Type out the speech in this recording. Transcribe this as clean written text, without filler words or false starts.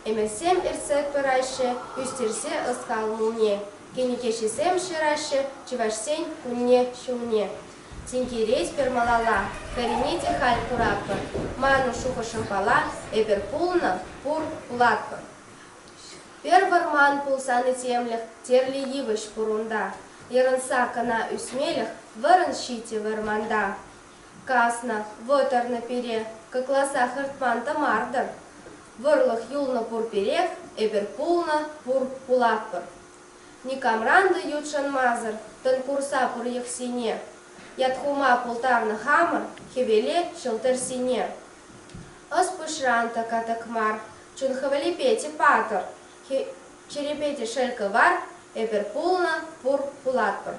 Эмесем ирсек пырайше, үстерсе ыскал мулне. Кенекешесем ширайше, чывашсень кунне шуне. Тинкерейс пермалала, коренете халь кураппа. Ману шухашым пала, эпер пулна, пур пулатпа. Перварман пулсаны темлях, терли йывыш пурунда. Ярынса кана үсмелях, вырын щите вырманда. Касна, вотар на пере, как лоса хартманта мардер. Вырлах юлна пур перех, эпер пулна, пур пулатпар. Никамранда ютшан мазар, тон курса пур яхсине. Ядхума пултарна хамар, хевеле шелтер сине. Оспышранта катакмар, чун хавалипете патор. Черепете шелька вар, эпер пулна, пур пулатпар.